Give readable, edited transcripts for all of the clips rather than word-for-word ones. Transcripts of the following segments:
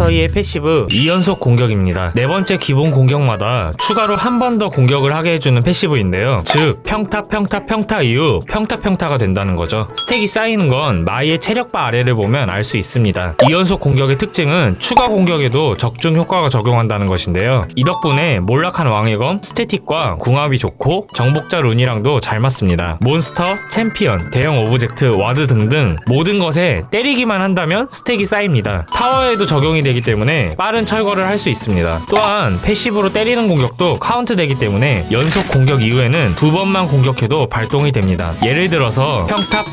마스터이의 패시브 2연속 공격입니다. 네 번째 기본 공격마다 추가로 한 번 더 공격을 하게 해주는 패시브인데요. 즉 평타 이후 평타가 된다는 거죠. 스택이 쌓이는 건 마이의 체력바 아래를 보면 알 수 있습니다. 2연속 공격의 특징은 추가 공격에도 적중 효과가 적용한다는 것인데요. 이 덕분에 몰락한 왕의 검, 스태틱과 궁합이 좋고 정복자 룬이랑도 잘 맞습니다. 몬스터, 챔피언, 대형 오브젝트, 와드 등등 모든 것에 때리기만 한다면 스택이 쌓입니다. 타워에도 적용이 되기 때문에 빠른 철거를 할 수 있습니다. 또한 패시브로 때리는 공격도 카운트 되기 때문에 연속 공격 이후에는 두 번만 공격해도 발동이 됩니다. 예를 들어서 평타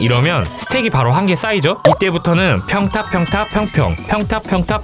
이러면 스택이 바로 한 개 쌓이죠? 이때부터는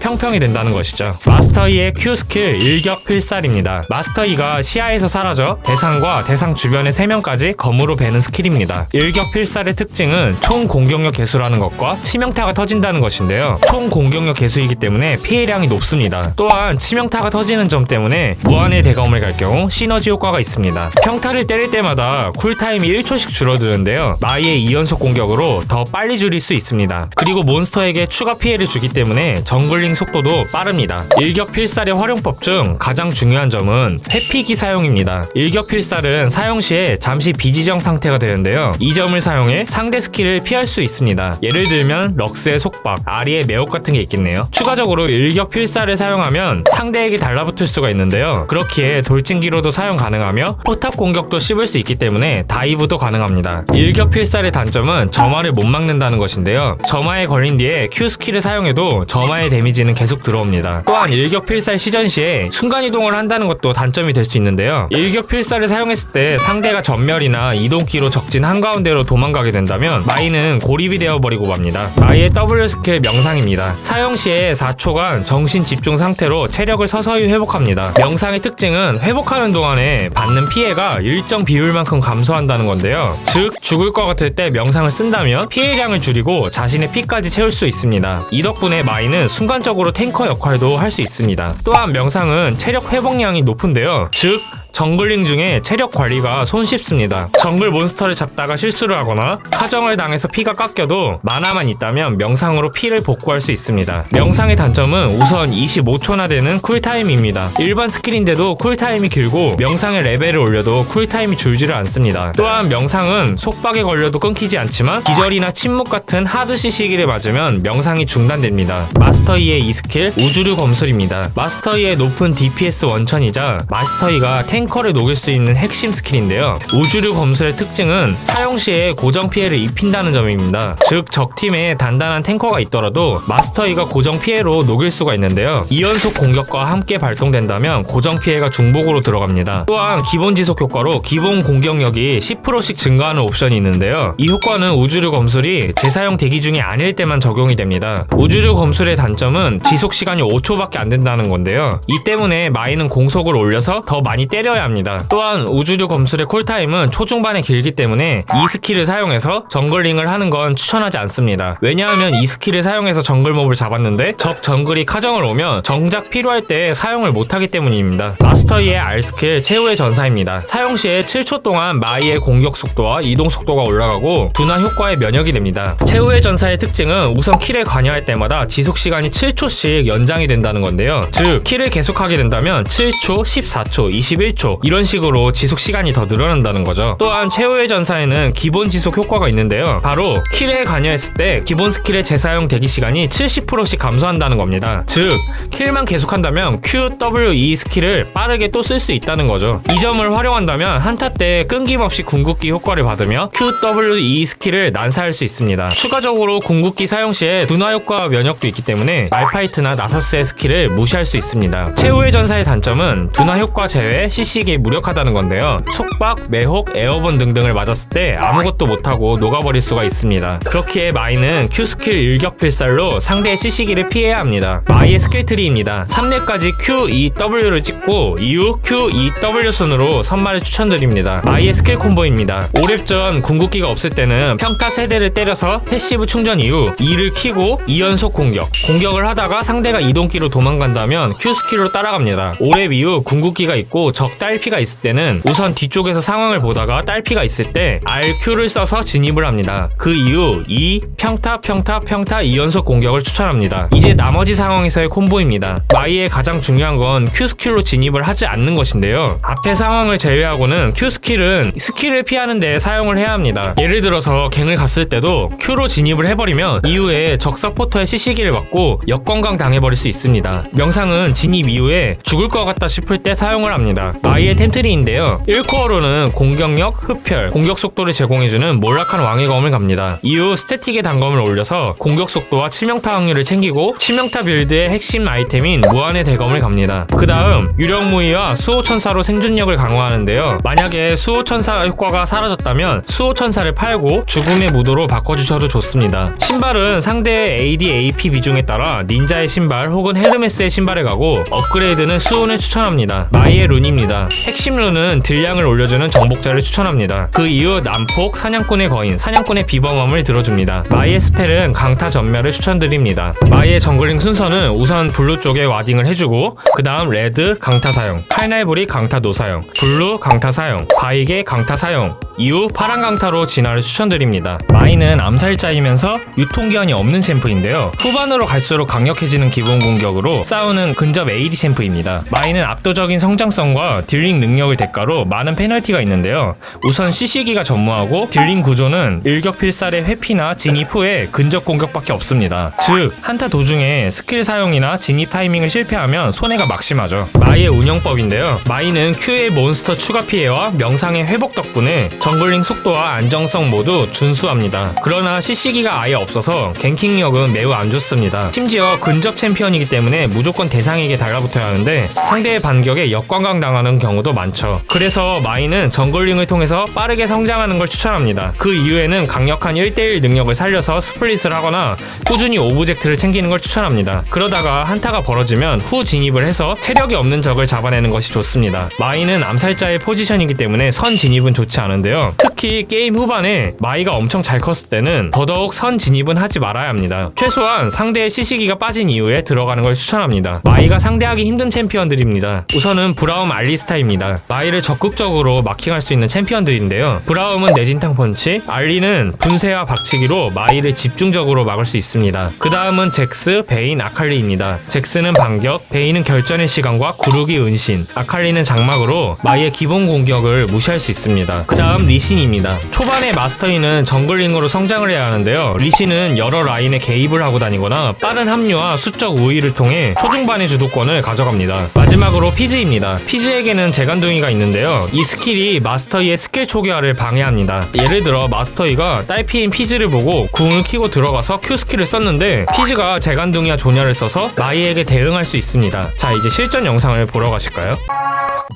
평평이 된다는 것이죠. 마스터이의 Q 스킬 일격 필살입니다. 마스터이가 시야에서 사라져 대상과 대상 주변의 3명까지 검으로 베는 스킬입니다. 일격 필살의 특징은 총 공격력 개수라는 것과 치명타가 터진다는 것인데요. 총 공격력 개수이기 때문에 피해량이 높습니다. 또한 치명타가 터지는 점 때문에 무한의 대검을 갈 경우 시너지 효과가 있습니다. 평타를 때릴 때마다 쿨타임이 1초씩 줄어드는데요. 마이의 2연속 공격으로 더 빨리 줄일 수 있습니다. 그리고 몬스터에게 추가 피해를 주기 때문에 정글링 속도도 빠릅니다. 일격 필살의 활용법 중 가장 중요한 점은 회피기 사용입니다. 일격 필살은 사용 시에 잠시 비지정 상태가 되는데요. 이 점을 사용해 상대 스킬을 피할 수 있습니다. 예를 들면 럭스의 속박, 아리의 매혹 같은 게 있겠네요. 추가적으로 일격 필살을 사용하면 상대에게 달라붙을 수가 있는데요. 그렇기에 돌진기로도 사용 가능하며 포탑 공격도 씹을 수 있기 때문에 다이브도 가능합니다. 일격 필살의 단점은 점화를 못 막는다는 것인데요. 점화에 걸린 뒤에 Q 스킬을 사용해도 점화의 데미지는 계속 들어옵니다. 또한 일격 필살 시전 시에 순간이동을 한다는 것도 단점이 될 수 있는데요. 일격 필살을 사용했을 때 상대가 전멸이나 이동기로 적진 한가운데로 도망가게 된다면 마이는 고립이 되어버리고 맙니다. 마이의 W 스킬 명상입니다. 사용 시에 4초간 정신 집중 상태로 체력을 서서히 회복합니다. 명상의 특징은 회복하는 동안에 받는 피해가 일정 비율만큼 감소한다는 건데요. 즉 죽을 것 같을 때 명상을 쓴다면 피해량을 줄이고 자신의 피까지 채울 수 있습니다. 이 덕분에 마이는 순간적으로 탱커 역할도 할 수 있습니다. 또한 명상은 체력 회복량이 높은데요. 즉 정글링 중에 체력 관리가 손쉽습니다. 정글 몬스터를 잡다가 실수를 하거나 사정을 당해서 피가 깎여도 마나만 있다면 명상으로 피를 복구할 수 있습니다. 명상의 단점은 우선 25초나 되는 쿨타임입니다. 일반 스킬인데도 쿨타임이 길고 명상의 레벨을 올려도 쿨타임이 줄지를 않습니다. 또한 명상은 속박에 걸려도 끊기지 않지만 기절이나 침묵 같은 하드 CC기를 맞으면 명상이 중단됩니다. 마스터이의 이 스킬 우주류 검술입니다. 마스터이의 높은 DPS 원천이자 마스터이가 탱커를 녹일 수 있는 핵심 스킬인데요. 우주류 검술의 특징은 사용 시에 고정 피해를 입힌다는 점입니다. 즉 적팀에 단단한 탱커가 있더라도 마스터이가 고정 피해로 녹일 수가 있는데요. 2연속 공격과 함께 발동된다면 고정 피해가 중복으로 들어갑니다. 또한 기본 지속 효과로 기본 공격력이 10%씩 증가하는 옵션이 있는데요. 이 효과는 우주류 검술이 재사용 대기 중이 아닐 때만 적용이 됩니다. 우주류 검술의 단점은 지속 시간이 5초밖에 안 된다는 건데요. 이 때문에 마이는 공속을 올려서 더 많이 때려야 합니다. 또한 우주류 검술의 쿨타임은 초중반에 길기 때문에 이 스킬을 사용해서 정글링을 하는 건 추천하지 않습니다. 왜냐하면 이 스킬을 사용해서 정글몹을 잡았는데 적 정글이 카정을 오면 정작 필요할 때 사용을 못하기 때문입니다. 마스터이의 R 스킬 최후의 전사입니다. 사용 시에 7초 동안 마이의 공격 속도와 이동 속도가 올라가고 둔화 효과에 면역이 됩니다. 최후의 전사의 특징은 우선 킬에 관여할 때마다 지속 시간이 7초씩 연장이 된다는 건데요. 즉 킬을 계속하게 된다면 7초, 14초, 21초 이런 식으로 지속 시간이 더 늘어난다는 거죠. 또한 최후의 전사에는 기본 지속 효과가 있는데요. 바로 킬에 관여했을 때 기본 스킬의 재사용 대기 시간이 70%씩 감소한다는 겁니다. 즉 킬만 계속한다면 Q, W, E 스킬을 빠르게 또 쓸 수 있다는 거죠. 이 점을 활용한다면 한타 때 끊김없이 궁극기 효과를 받으며 Q, W, E 스킬을 난사할 수 있습니다. 추가적으로 궁극기 사용 시에 둔화 효과와 면역도 있기 때문에 말파이트나 나서스의 스킬을 무시할 수 있습니다. 최후의 전사의 단점은 둔화 효과 제외 CC기에 무력하다는 건데요. 속박, 매혹, 에어본 등등을 맞았을 때 아무것도 못하고 녹아버릴 수가 있습니다. 그렇기에 마이는 Q 스킬 일격 필살로 상대의 CC기를 피해야 합니다. 마이의 스킬 트리입니다. 3렙까지 Q, E, W를 찍고 이후 Q, E, W 순으로 선마를 추천드립니다. 마이의 스킬 콤보입니다. 5렙 전 궁극기가 없을 때는 평타 3대를 때려서 패시브 충전 이후 E를 키고 2연속 공격을 하다가 상대가 이동기로 도망간다면 Q 스킬로 따라갑니다. 5렙 이후 궁극기가 있고 적 딸피가 있을 때는 우선 뒤쪽에서 상황을 보다가 딸피가 있을 때 RQ를 써서 진입을 합니다. 그 이후 2, 평타, 평타, 평타 2연속 공격을 추천합니다. 이제 나머지 상황에서의 콤보입니다. 마이의 가장 중요한 건 Q스킬로 진입을 하지 않는 것인데요. 앞의 상황을 제외하고는 Q스킬은 스킬을 피하는 데 사용을 해야 합니다. 예를 들어서 갱을 갔을 때도 Q로 진입을 해버리면 이후에 적 서포터의 CC기를 맞고 역건강 당해버릴 수 있습니다. 명상은 진입 이후에 죽을 것 같다 싶을 때 사용을 합니다. 마이의 템트리인데요. 1코어로는 공격력, 흡혈, 공격 속도를 제공해주는 몰락한 왕의 검을 갑니다. 이후 스태틱의 단검을 올려서 공격 속도와 치명타 확률을 챙기고 치명타 빌드의 핵심 아이템인 무한의 대검을 갑니다. 그 다음 유령무의와 수호천사로 생존력을 강화하는데요. 만약에 수호천사 효과가 사라졌다면 수호천사를 팔고 죽음의 무도로 바꿔주셔도 좋습니다. 신발은 상대의 AD, AP 비중에 따라 닌자의 신발 혹은 헤르메스의 신발을 가고 업그레이드는 수훈을 추천합니다. 마이의 룬입니다. 핵심 룬은 딜량을 올려주는 정복자를 추천합니다. 그 이후 난폭, 사냥꾼의 거인, 사냥꾼의 비범함을 들어줍니다. 마이의 스펠은 강타 전멸을 추천드립니다. 마이의 정글링 순서는 우선 블루 쪽에 와딩을 해주고 그 다음 레드 강타 사용, 칼날부리 강타 노사용, 블루 강타 사용, 바이게 강타 사용, 이후 파란 강타로 진화를 추천드립니다. 마이는 암살자이면서 유통기한이 없는 챔프인데요. 후반으로 갈수록 강력해지는 기본 공격으로 싸우는 근접 AD 챔프입니다. 마이는 압도적인 성장성과 딜링 능력을 대가로 많은 페널티가 있는데요. 우선 CC기가 전무하고 딜링 구조는 일격필살의 회피나 진입 후에 근접 공격밖에 없습니다. 즉 한타 도중에 스킬 사용이나 진입 타이밍을 실패하면 손해가 막심하죠. 마이의 운영법인데요. 마이는 Q의 몬스터 추가 피해와 명상의 회복 덕분에 정글링 속도와 안정성 모두 준수합니다. 그러나 CC기가 아예 없어서 갱킹력은 매우 안 좋습니다. 심지어 근접 챔피언이기 때문에 무조건 대상에게 달라붙어야 하는데 상대의 반격에 역관광 당하는 경우도 많죠. 그래서 마이는 정글링을 통해서 빠르게 성장하는 걸 추천합니다. 그 이후에는 강력한 1대1 능력을 살려서 스플릿을 하거나 꾸준히 오브젝트를 챙기는 걸 추천합니다. 그러다가 한타가 벌어지면 후 진입을 해서 체력이 없는 적을 잡아내는 것이 좋습니다. 마이는 암살자의 포지션이기 때문에 선 진입은 좋지 않은데요. 특히 게임 후반에 마이가 엄청 잘 컸을 때는 더더욱 선 진입은 하지 말아야 합니다. 최소한 상대의 CC기가 빠진 이후에 들어가는 걸 추천합니다. 마이가 상대하기 힘든 챔피언들입니다. 우선은 브라움 알리스타입니다. 마이를 적극적으로 마킹할 수 있는 챔피언들인데요. 브라움은 내진탕 펀치, 알리는 분쇄와 박치기로 마이를 집중적으로 막을 수 있습니다. 그 다음은 잭스, 베인, 아칼리입니다. 잭스는 반격, 베인은 결전의 시간과 구르기 은신, 아칼리는 장막으로 마이의 기본 공격을 무시할 수 있습니다. 그 다음 리신입니다. 초반에 마스터이는 정글링으로 성장을 해야 하는데요. 리신은 여러 라인에 개입을 하고 다니거나 빠른 합류와 수적 우위를 통해 초중반의 주도권을 가져갑니다. 마지막으로 피즈입니다. 피즈에게는 재간둥이가 있는데요. 이 스킬이 마스터이의 스킬 초기화를 방해합니다. 예를 들어 마스터이가 딸피인 피즈를 보고 궁을 키고 들어가서 Q 스킬을 썼는데 피즈가 재간둥이와 조냐를 써서 마이에게 대응할 수 있습니다. 자, 이제 실전 영상을 보러 가실까요?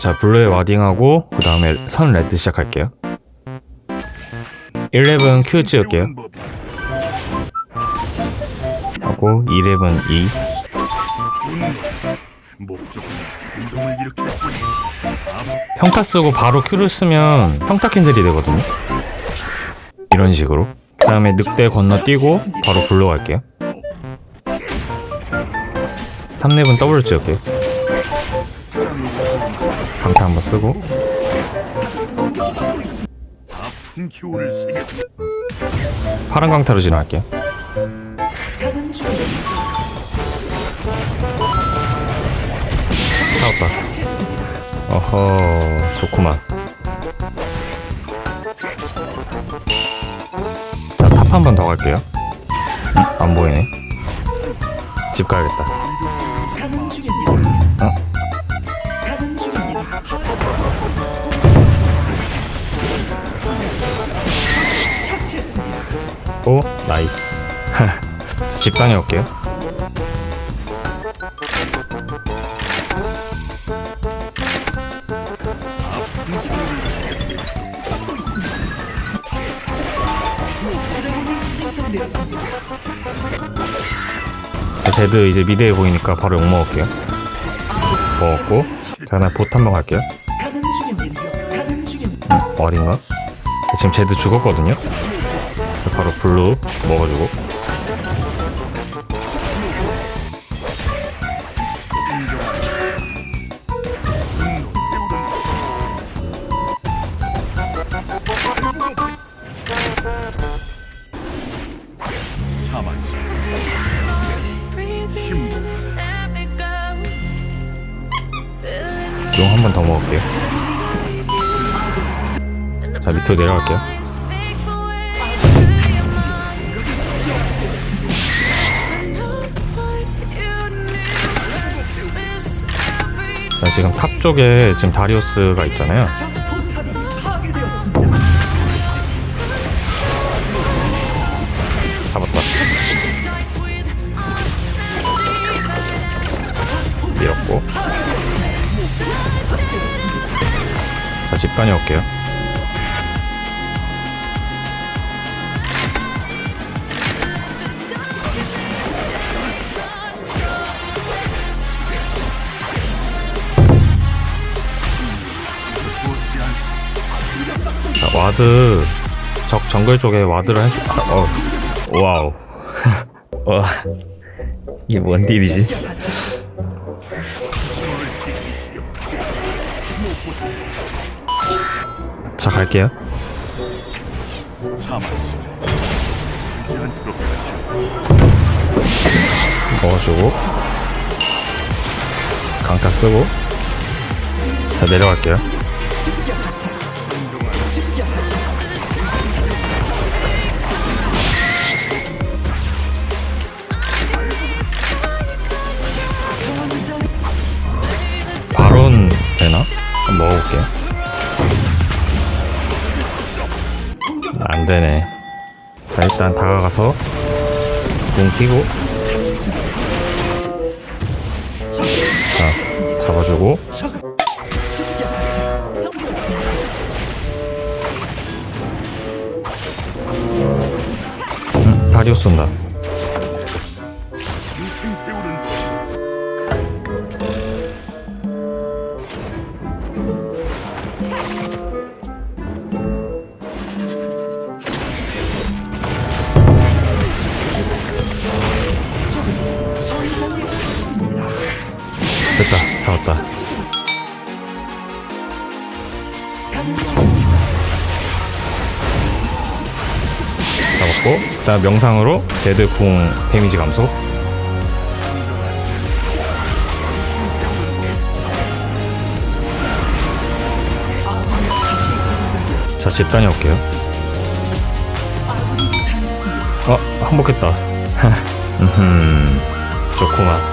자, 블루에 와딩하고 그 다음에 선 레드 시작할게요. 11 Q 찍을게요. 하고 11 E. 평타 쓰고 바로 Q를 쓰면 평타 캔슬이 되거든요. 이런 식으로. 그 다음에 늑대 건너뛰고 바로 블루 갈게요. 3렙은 W 찍을게요. 강타 한번 쓰고 파란 강타로 진화할게요. 싸웠다. 어허, 좋구만. 자, 탑 한 번 더 갈게요. 안 보이네. 집 가야겠다. 어? 오, 나이스. 집 다녀올게요. 자, 제드 이제 미드에 보이니까 바로 욕 먹을게요. 먹었고, 자, 나 봇 한번 갈게요. 어딘가? 지금 제드 죽었거든요. 바로 블루 먹어주고. 용 한 번 더 먹을게요. 자, 밑으로 내려갈게요. 자, 지금 탑 쪽에 지금 다리우스가 있잖아요. 잡았다. 밀었고. 자, 집 다녀올게요. 자, 와드 적 정글 쪽에 와드를 할 수... 와우. 와, 이게 뭔 딜이지? 자, 갈게요. 먹어주고 강타 쓰고. 자, 내려갈게요. 바론 되나? 한번 먹어볼게요. 안되네. 자, 일단 다가가서 궁 끼고, 자, 잡아주고. 다리우스 온다. 됐다, 잡았다. 잡았고, 그다음 명상으로 제드 궁 데미지 감소. 자, 집 다녀올게요. 항복했다. 좋구만.